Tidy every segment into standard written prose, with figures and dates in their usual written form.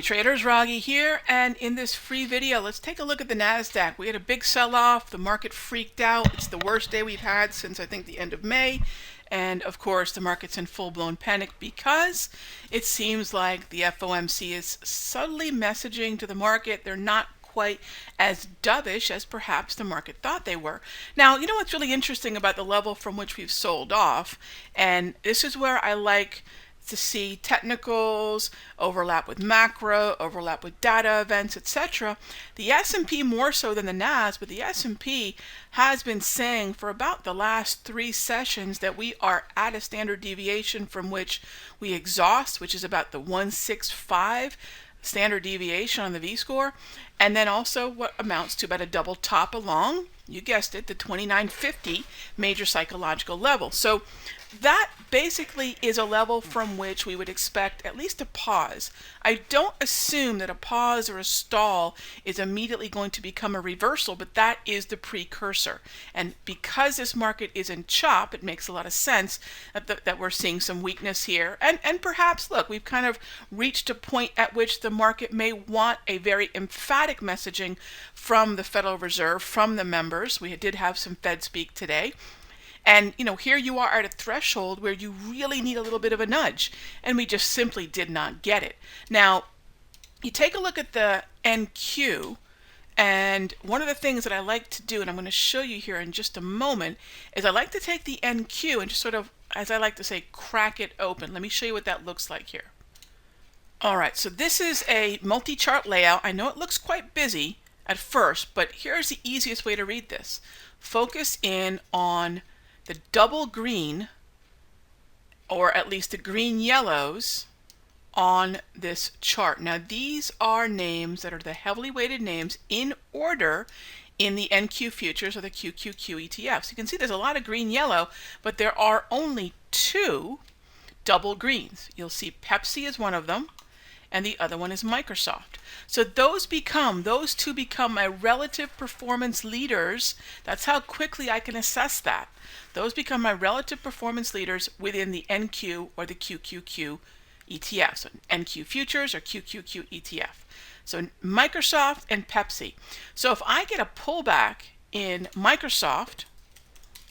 Hey traders, Raghee here, and in this free video, let's take a look at the NASDAQ. We had a big sell-off, the market freaked out. It's the worst day we've had since I think the end of May. And of course, the market's in full-blown panic because it seems like the FOMC is subtly messaging to the market they're not quite as dovish as perhaps the market thought they were. Now, you know what's really interesting about the level from which we've sold off, and this is where I like to see technicals overlap with macro, overlap with data events, etc. The S&P more so than the NAS, but the S&P has been saying for about the last 3 sessions that we are at a standard deviation from which we exhaust, which is about the 165 standard deviation on the V-score, and then also what amounts to about a double top along, you guessed it, the 2950 major psychological level. So that basically is a level from which we would expect at least a pause. I don't assume that a pause or a stall is immediately going to become a reversal, but that is the precursor. And because this market is in chop, it makes a lot of sense that we're seeing some weakness here. And perhaps, look, we've kind of reached a point at which the market may want a very emphatic messaging from the Federal Reserve, from the members. We did have some Fed speak today. And, you know, here you are at a threshold where you really need a little bit of a nudge, and we just simply did not get it. Now, you take a look at the NQ, and one of the things that I like to do, and I'm going to show you here in just a moment, is I like to take the NQ and just sort of, as I like to say, crack it open. Let me show you what that looks like here. All right, so this is a multi-chart layout. I know it looks quite busy at first, but here's the easiest way to read this. Focus in on the double green, or at least the green yellows on this chart. Now these are names that are the heavily weighted names in order in the NQ futures or the QQQ ETFs. You can see there's a lot of green yellow, but there are only 2 double greens. You'll see Pepsi is one of them, and the other one is Microsoft. So those two become my relative performance leaders. That's how quickly I can assess that. Those become my relative performance leaders within the NQ or the QQQ ETF. So NQ futures or QQQ ETF. So Microsoft and Pepsi. So if I get a pullback in Microsoft,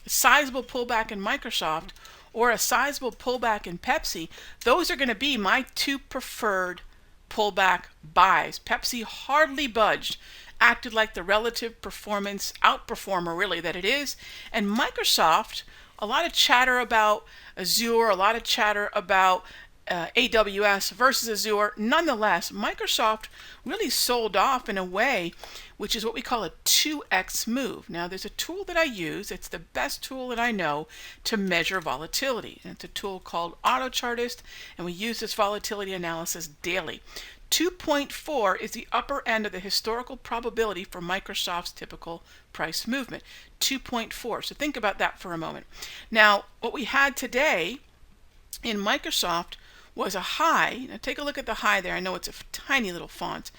a sizable pullback in Microsoft, or a sizable pullback in Pepsi, those are going to be my 2 preferred pullback buys. Pepsi hardly budged, acted like the relative performance outperformer really that it is. And Microsoft, a lot of chatter about Azure, a lot of chatter about AWS versus Azure. Nonetheless, Microsoft really sold off in a way which is what we call a 2x move. Now there's a tool that I use, it's the best tool that I know to measure volatility. And it's a tool called AutoChartist, and we use this volatility analysis daily. 2.4 is the upper end of the historical probability for Microsoft's typical price movement. 2.4. So think about that for a moment. Now, what we had today in Microsoft was a high. Now take a look at the high there. I know it's a tiny little font,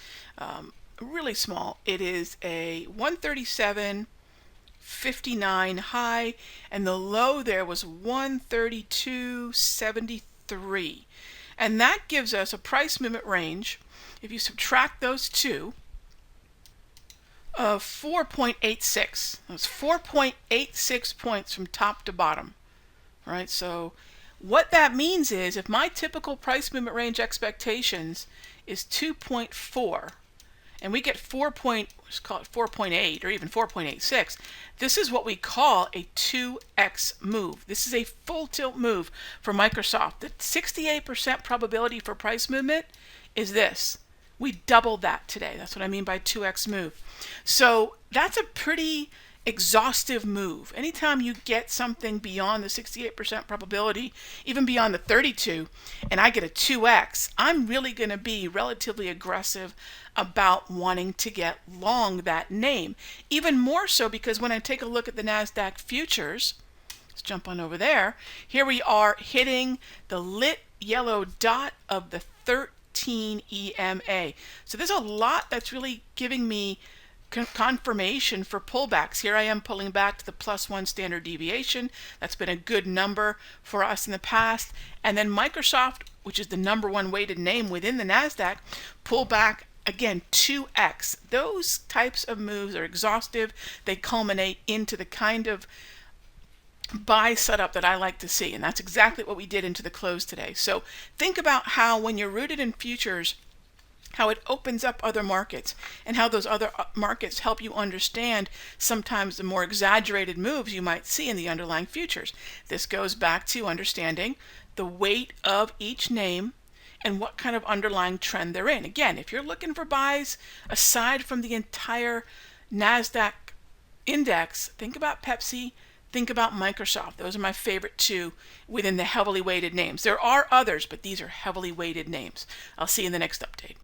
really small. It is a 137.59 high, and the low there was 132.73. And that gives us a price movement range, if you subtract those two, of 4.86. That's 4.86 points from top to bottom. All right, so what that means is if my typical price movement range expectations is 2.4, and we get let's call it 4.8 or even 4.86, this is what we call a 2x move. This is a full tilt move for Microsoft. The 68% probability for price movement is this. We doubled that today. That's what I mean by 2x move. So that's a pretty exhaustive move. Anytime you get something beyond the 68% probability, even beyond the 32, and I get a 2x, I'm really going to be relatively aggressive about wanting to get long that name. Even more so because when I take a look at the NASDAQ futures, let's jump on over there, here we are hitting the lit yellow dot of the 13 EMA. So there's a lot that's really giving me confirmation for pullbacks. Here I am pulling back to the +1 standard deviation. That's been a good number for us in the past. And then Microsoft which is the #1 weighted name within the NASDAQ, pull back again 2x. Those types of moves are exhaustive. They culminate into the kind of buy setup that I like to see, and that's exactly what we did into the close today. So think about how when you're rooted in futures, how it opens up other markets and how those other markets help you understand sometimes the more exaggerated moves you might see in the underlying futures. This goes back to understanding the weight of each name and what kind of underlying trend they're in. Again, if you're looking for buys aside from the entire NASDAQ index, think about Pepsi, think about Microsoft. Those are my favorite two within the heavily weighted names. There are others, but these are heavily weighted names. I'll see you in the next update.